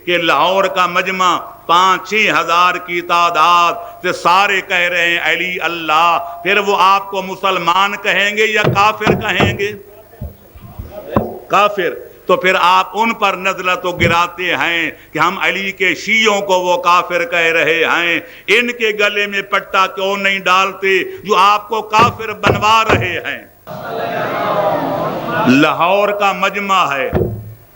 کہ لاہور کا مجمع 5-6 ہزار کی تعداد سے سارے کہہ رہے ہیں علی اللہ، پھر وہ آپ کو مسلمان کہیں گے یا کافر کہیں گے؟ کافر۔ تو پھر آپ ان پر نزلہ تو گراتے ہیں کہ ہم علی کے شیعوں کو وہ کافر کہہ رہے ہیں، ان کے گلے میں پٹا کیوں نہیں ڈالتے جو آپ کو کافر بنوا رہے ہیں؟ لاہور کا مجمع ہے،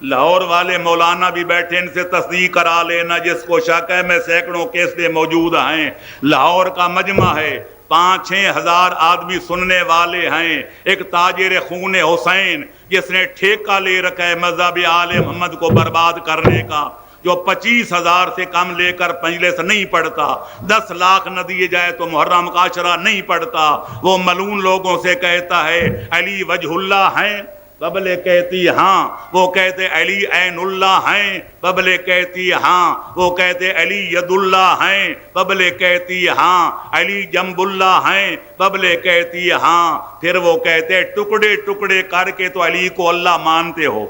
لاہور والے مولانا بھی بیٹھے، ان سے تصدیق کرا لینا جس کو شک ہے، میں سینکڑوں کیسے موجود ہیں۔ لاہور کا مجمع ہے، 5-6 ہزار آدمی سننے والے ہیں۔ ایک تاجر خون حسین جس نے ٹھیکہ لے رکھا ہے مذہب آل محمد کو برباد کرنے کا، جو 25,000 سے کم لے کر مجلس نہیں پڑھتا، 10 لاکھ نہ دیے جائے تو محرم کا عشرہ نہیں پڑھتا، وہ ملعون لوگوں سے کہتا ہے علی وجہ اللہ ہیں، ببلے کہتی ہاں، وہ کہتے علی عین اللہ ہیں، ببلے کہتی ہاں، وہ کہتے علی ید اللہ ہیں، ببلے کہتی ہاں، علی جنب اللہ ہیں، ببلے کہتی ہاں، پھر وہ کہتے ٹکڑے ٹکڑے کر کے تو علی کو اللہ مانتے ہو،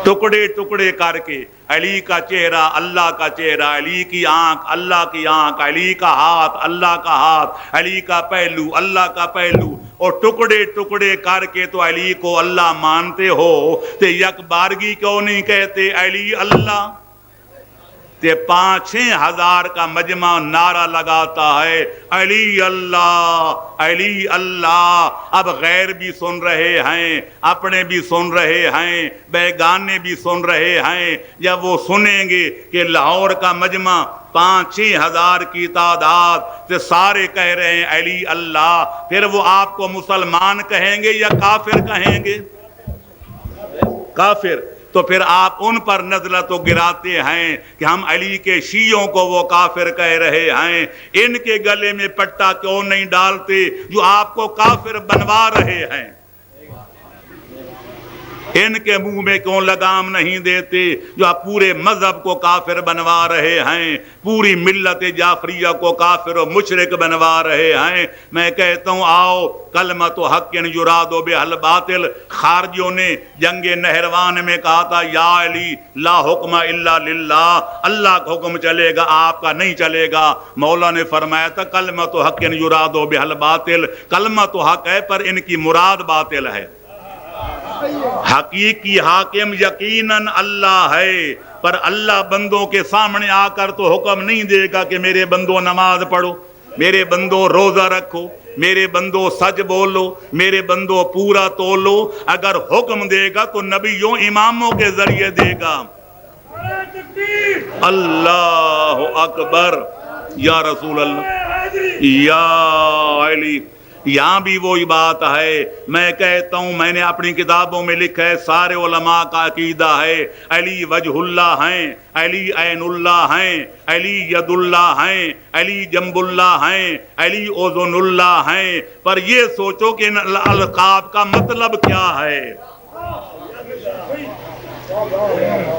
ٹکڑے ٹکڑے کر کے علی کا چہرہ اللہ کا چہرہ، علی کی آنکھ اللہ کی آنکھ، علی کا ہاتھ اللہ کا ہاتھ، علی کا پہلو اللہ کا پہلو، اور ٹکڑے ٹکڑے کر کے تو علی کو اللہ مانتے ہو، تو یک بارگی کیوں نہیں کہتے علی اللہ؟ تے 5-6 ہزار کا مجمع نعرہ لگاتا ہے علی اللہ علی اللہ۔ اب غیر بھی سن رہے ہیں، اپنے بھی سن رہے ہیں، بیگانے بھی سن رہے ہیں۔ جب وہ سنیں گے کہ لاہور کا مجمع 5-6 ہزار کی تعداد سے سارے کہہ رہے ہیں علی اللہ، پھر وہ آپ کو مسلمان کہیں گے یا کافر کہیں گے؟ کافر۔ تو پھر آپ ان پر نزلہ تو گراتے ہیں کہ ہم علی کے شیعوں کو وہ کافر کہہ رہے ہیں، ان کے گلے میں پٹا کیوں نہیں ڈالتے جو آپ کو کافر بنوا رہے ہیں؟ ان کے منہ میں کیوں لگام نہیں دیتے جو آپ پورے مذہب کو کافر بنوا رہے ہیں، پوری ملت جعفریہ کو کافر و مشرک بنوا رہے ہیں؟ میں کہتا ہوں آؤ کلمۃ حق یراد بہ الباطل، خارجیوں نے جنگ نہروان میں کہا تھا یا علی لا حکم الا للہ، اللہ کا حکم چلے گا آپ کا نہیں چلے گا۔ مولا نے فرمایا تھا کلمۃ حق یراد بہ الباطل، کلمۃ حق ہے پر ان کی مراد باطل ہے۔ حقیقی حاکم یقیناً اللہ ہے، پر اللہ بندوں کے سامنے آ کر تو حکم نہیں دے گا کہ میرے بندوں نماز پڑھو، میرے بندوں روزہ رکھو، میرے بندوں سچ بولو، میرے بندوں پورا تولو۔ اگر حکم دے گا تو نبیوں اماموں کے ذریعے دے گا۔ اللہ اکبر یا رسول اللہ یا علی۔ یہاں بھی وہی بات ہے، میں کہتا ہوں میں نے اپنی کتابوں میں لکھا ہے، سارے علماء کا عقیدہ ہے علی وجہ اللہ ہیں، علی عین اللہ ہیں، علی ید اللہ ہیں، علی جنب اللہ ہیں، علی اذن اللہ ہیں، پر یہ سوچو کہ ان القاب کا مطلب کیا ہے؟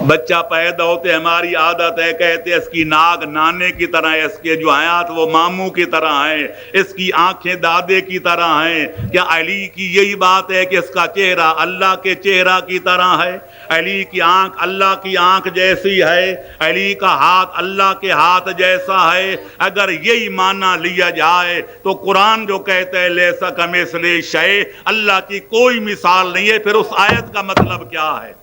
بچہ پیدا ہوتے ہماری عادت ہے کہتے اس کی ناک نانے کی طرح ہے، اس کے جو ہاتھ وہ ماموں کی طرح ہیں، اس کی آنکھیں دادے کی طرح ہیں۔ کیا علی کی یہی بات ہے کہ اس کا چہرہ اللہ کے چہرہ کی طرح ہے؟ علی کی آنکھ اللہ کی آنکھ جیسی ہے؟ علی کا ہاتھ اللہ کے ہاتھ جیسا ہے؟ اگر یہی معنی لیا جائے تو قرآن جو کہتا ہے لیسا کمثلہ شیء، اللہ کی کوئی مثال نہیں ہے، پھر اس آیت کا مطلب کیا ہے؟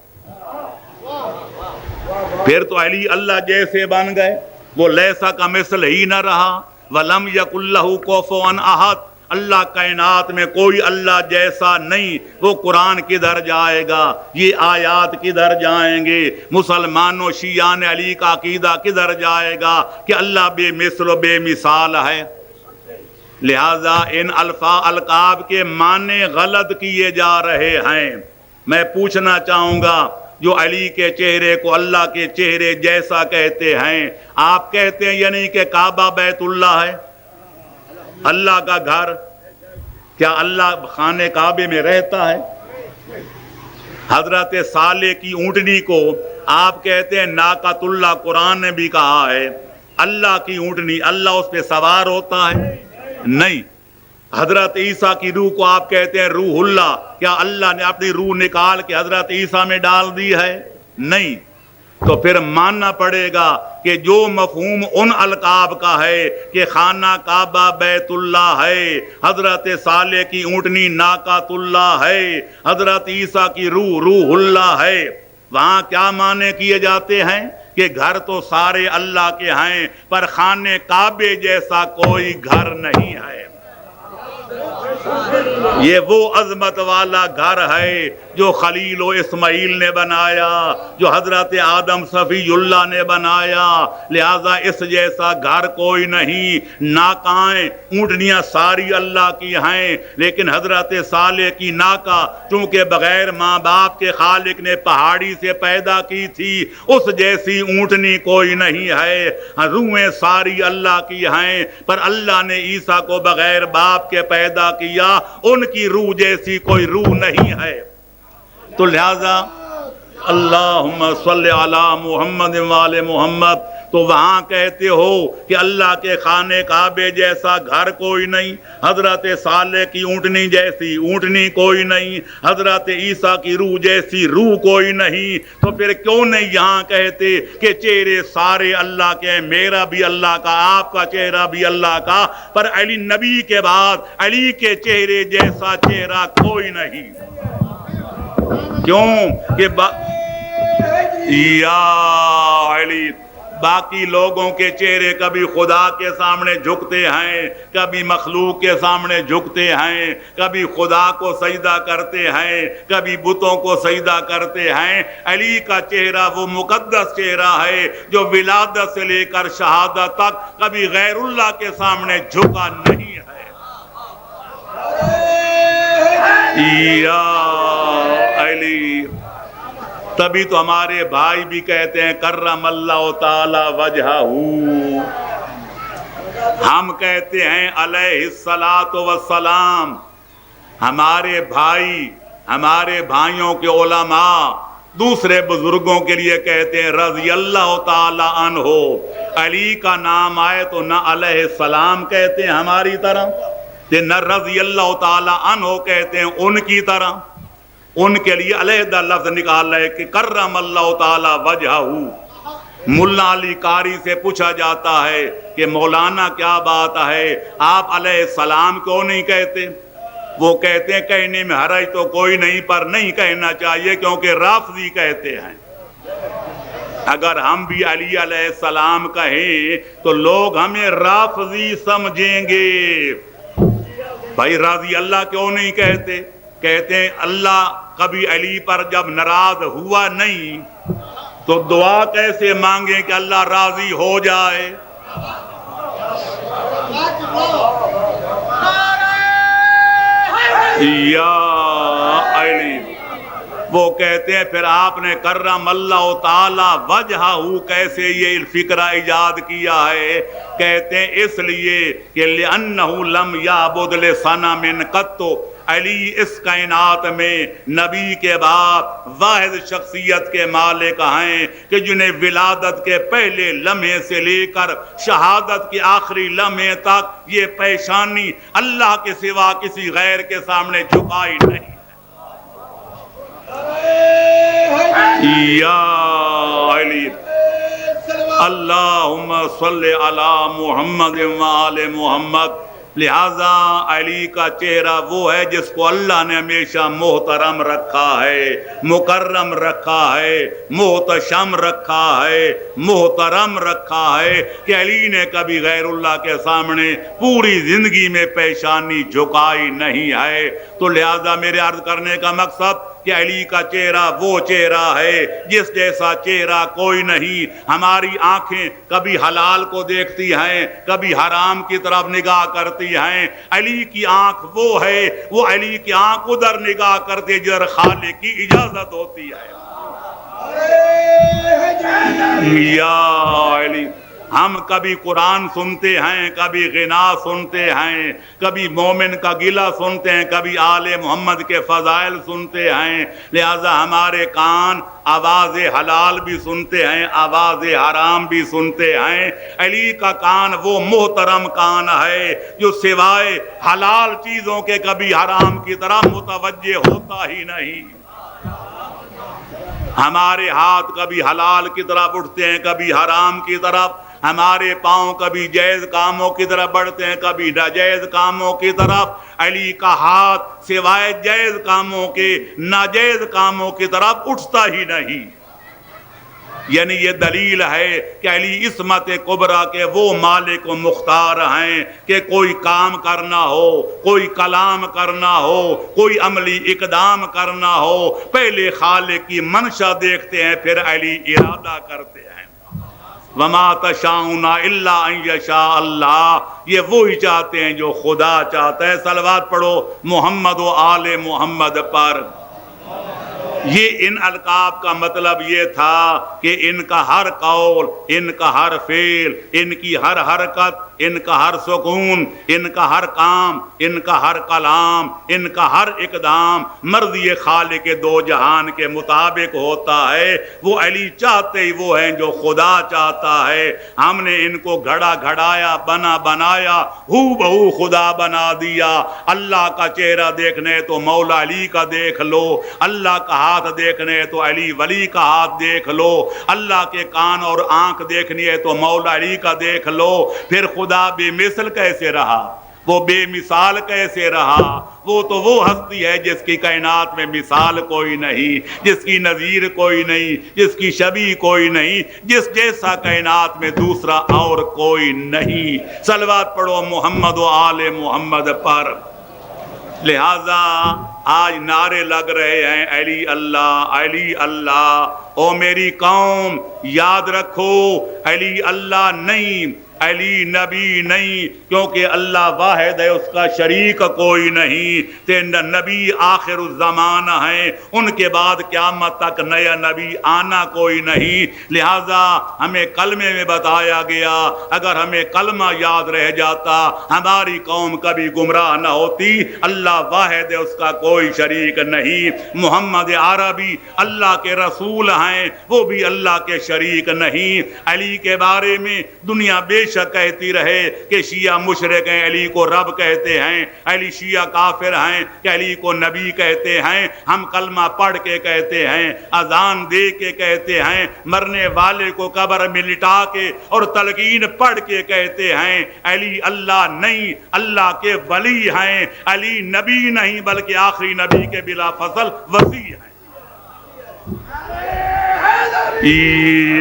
پھر تو علی اللہ جیسے بن گئے، وہ لیسا کا مثل ہی نہ رہا۔ وَلَمْ يَكُنْ لَهُ كُفُوًا أَحَدٌ، اللہ کائنات میں کوئی اللہ جیسا نہیں۔ وہ قرآن کدھر جائے گا؟ یہ آیات کدھر جائیں گے؟ مسلمانوں شیعان علی کا عقیدہ کدھر جائے گا کہ اللہ بے مثل و بے مثال ہے؟ لہذا ان القاب کے معنی غلط کیے جا رہے ہیں۔ میں پوچھنا چاہوں گا جو علی کے چہرے کو اللہ کے چہرے جیسا کہتے ہیں، آپ کہتے ہیں یعنی کہ کعبہ بیت اللہ ہے، اللہ کا گھر؟ کیا اللہ خانے کعبے میں رہتا ہے؟ حضرت صالح کی اونٹنی کو آپ کہتے ہیں ناقۃ اللہ، قرآن نے بھی کہا ہے اللہ کی اونٹنی، اللہ اس پہ سوار ہوتا ہے؟ نہیں۔ حضرت عیسیٰ کی روح کو آپ کہتے ہیں روح اللہ، کیا اللہ نے اپنی روح نکال کے حضرت عیسیٰ میں ڈال دی ہے؟ نہیں۔ تو پھر ماننا پڑے گا کہ جو مفہوم ان القاب کا ہے کہ خانہ کعبہ بیت اللہ ہے، حضرت صالح کی اونٹنی ناقۃ اللہ ہے، حضرت عیسیٰ کی روح اللہ ہے، وہاں کیا معنی کیے جاتے ہیں کہ گھر تو سارے اللہ کے ہیں پر خانے کعبے جیسا کوئی گھر نہیں ہے۔ یہ وہ عظمت والا گھر ہے جو خلیل و اسماعیل نے بنایا، جو حضرت آدم صفی اللہ نے بنایا، لہذا اس جیسا گھر کوئی نہیں۔ ناکائیں اونٹنیاں ساری اللہ کی ہیں، لیکن حضرت صالح کی ناکا چونکہ بغیر ماں باپ کے خالق نے پہاڑی سے پیدا کی تھی، اس جیسی اونٹنی کوئی نہیں ہے۔ روحیں ساری اللہ کی ہیں، پر اللہ نے عیسیٰ کو بغیر باپ کے پیدا کیا، ان کی روح جیسی کوئی روح نہیں ہے۔ تو لہذا اللہم صلی علی محمد وآل محمد، تو وہاں کہتے ہو کہ اللہ کے خانے کعبے جیسا گھر کوئی نہیں، حضرت صالح کی اونٹنی جیسی اونٹنی کوئی نہیں، حضرت عیسیٰ کی روح جیسی روح کوئی نہیں، تو پھر کیوں نہیں یہاں کہتے کہ چہرے سارے اللہ کے ہیں، میرا بھی اللہ کا، آپ کا چہرہ بھی اللہ کا، پر علی نبی کے بعد علی کے چہرے جیسا چہرہ کوئی نہیں۔ کیوں کہ یا علی، باقی لوگوں کے چہرے کبھی خدا کے سامنے جھکتے ہیں، کبھی مخلوق کے سامنے جھکتے ہیں، کبھی خدا کو سجدہ کرتے ہیں، کبھی بتوں کو سجدہ کرتے ہیں۔ علی کا چہرہ وہ مقدس چہرہ ہے جو ولادت سے لے کر شہادت تک کبھی غیر اللہ کے سامنے جھکا نہیں ہے۔ یا علی، تبھی تو ہمارے بھائی بھی کہتے ہیں کرم اللہ تعالی وجہہ، ہم کہتے ہیں علیہ الصلاۃ والسلام۔ ہمارے بھائی، ہمارے بھائیوں کے علماء دوسرے بزرگوں کے لیے کہتے ہیں رضی اللہ تعالی عنہ، علی کا نام آئے تو نہ علیہ السلام کہتے ہیں ہماری طرح، نہ رضی اللہ تعالی عنہ کہتے ہیں ان کی طرح، ان کے لیے علیحدہ لفظ نکال رہے کہ کرم اللہ تعالی وجہہ۔ ملا علی قاری سے پوچھا جاتا ہے کہ مولانا کیا بات ہے، آپ علیہ السلام کیوں نہیں کہتے؟ وہ کہتے ہیں کہنے میں حرج تو کوئی نہیں، پر نہیں کہنا چاہیے کیونکہ رافضی کہتے ہیں۔ اگر ہم بھی علی علیہ السلام کہیں تو لوگ ہمیں رافضی سمجھیں گے۔ بھائی رضی اللہ کیوں نہیں کہتے؟ کہتے ہیں اللہ کبھی علی پر جب ناراض ہوا نہیں تو دعا کیسے مانگیں کہ اللہ راضی ہو جائے؟ یا علی، وہ کہتے ہیں پھر آپ نے کرم اللہ تعالی وجہہ کیسے یہ فکرہ ایجاد کیا ہے؟ کہتے ہیں اس لیے کہ لِأَنَّهُ لَمْ يَعْبُدْ لِصَنَمٍ قَطُّ، علی اس کائنات میں نبی کے بعد واحد شخصیت کے مالک ہیں کہ جنہیں ولادت کے پہلے لمحے سے لے کر شہادت کے آخری لمحے تک یہ پیشانی اللہ کے سوا کسی غیر کے سامنے جھکائی نہیں ہے۔ یا علی، اللہم صلی علی محمد وآل محمد۔ لہذا علی کا چہرہ وہ ہے جس کو اللہ نے ہمیشہ محترم رکھا ہے، مکرم رکھا ہے، محتشم رکھا ہے، محترم رکھا ہے کہ علی نے کبھی غیر اللہ کے سامنے پوری زندگی میں پیشانی جھکائی نہیں ہے۔ تو لہذا میرے عرض کرنے کا مقصد کہ علی کا چہرہ وہ چہرہ ہے جس جیسا چہرہ کوئی نہیں۔ ہماری آنکھیں کبھی حلال کو دیکھتی ہیں، کبھی حرام کی طرف نگاہ کرتی ہیں، علی کی آنکھ وہ ہے، وہ علی کی آنکھ ادھر نگاہ کرتے جدھر خالق کی اجازت ہوتی ہے۔ یا علی، ہم کبھی قرآن سنتے ہیں، کبھی غنا سنتے ہیں، کبھی مومن کا گلہ سنتے ہیں، کبھی آل محمد کے فضائل سنتے ہیں، لہذا ہمارے کان آواز حلال بھی سنتے ہیں، آواز حرام بھی سنتے ہیں۔ علی کا کان وہ محترم کان ہے جو سوائے حلال چیزوں کے کبھی حرام کی طرف متوجہ ہوتا ہی نہیں۔ ہمارے ہاتھ کبھی حلال کی طرف اٹھتے ہیں کبھی حرام کی طرف، ہمارے پاؤں کبھی جائز کاموں کی طرف بڑھتے ہیں کبھی ناجائز کاموں کی طرف۔ علی کا ہاتھ سوائے جائز کاموں کے ناجائز کاموں کی طرف اٹھتا ہی نہیں۔ یعنی یہ دلیل ہے کہ علی عصمت کبریٰ کے وہ مالک و مختار ہیں کہ کوئی کام کرنا ہو، کوئی کلام کرنا ہو، کوئی عملی اقدام کرنا ہو، پہلے خالق کی منشا دیکھتے ہیں پھر علی ارادہ کرتے ہیں۔ وَمَا تَشَاءُونَ إِلَّا أَن يَشَاءَ اللَّهُ، یہ وہی چاہتے ہیں جو خدا چاہتا ہے۔ صلوات پڑھو محمد و آل محمد پر۔ یہ ان القاب کا مطلب یہ تھا کہ ان کا ہر قول، ان کا ہر فعل، ان کی ہر حرکت، ان کا ہر سکون، ان کا ہر کام، ان کا ہر کلام، ان کا ہر اقدام مرضی خالق دو جہان کے مطابق ہوتا ہے۔ وہ علی چاہتے ہی وہ ہیں جو خدا چاہتا ہے۔ ہم نے ان کو گھڑا گھڑایا، بنایا، ہو بہو خدا بنا دیا۔ اللہ کا چہرہ دیکھنے تو مولا علی کا دیکھ لو، اللہ کا ہاتھ دیکھنے تو علی ولی کا ہاتھ دیکھ لو، اللہ کے کان اور آنکھ دیکھنی ہے تو مولا علی کا دیکھ لو۔ پھر خدا بے مثل کیسے رہا، وہ بے مثال کیسے رہا؟ وہ تو وہ ہستی ہے جس کی کائنات میں مثال کوئی نہیں، جس کی نظیر کوئی نہیں، جس کی شبیہ کوئی نہیں، جس جیسا کائنات میں دوسرا اور کوئی نہیں۔ صلوات پڑھو محمد و آل محمد پر۔ لہذا آج نعرے لگ رہے ہیں علی اللہ، علی اللہ۔ او میری قوم یاد رکھو، علی اللہ نہیں، علی نبی نہیں، کیونکہ اللہ واحد ہے، اس کا شریک کوئی نہیں۔ تے نبی آخر الزمان ہیں، ان کے بعد قیامت تک نیا نبی آنا کوئی نہیں۔ لہذا ہمیں کلمے میں بتایا گیا، اگر ہمیں کلمہ یاد رہ جاتا ہماری قوم کبھی گمراہ نہ ہوتی۔ اللہ واحد ہے، اس کا کوئی شریک نہیں۔ محمد عربی اللہ کے رسول ہیں، وہ بھی اللہ کے شریک نہیں۔ علی کے بارے میں دنیا بے شک کہتی رہے کہ شیعہ مشرک ہیں، علی کو رب کہتے ہیں، علی شیعہ کافر ہیں کہ علی کو نبی کہتے ہیں، ہم کلمہ پڑھ کے کہتے ہیں، اذان دے کے کہتے ہیں، مرنے والے کو قبر میں لٹا کے اور تلقین پڑھ کے کہتے ہیں۔ علی اللہ نہیں، اللہ کے ولی ہیں، علی نبی نہیں بلکہ آخری نبی کے بلا فصل وصی ہیں۔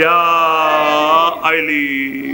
یا علی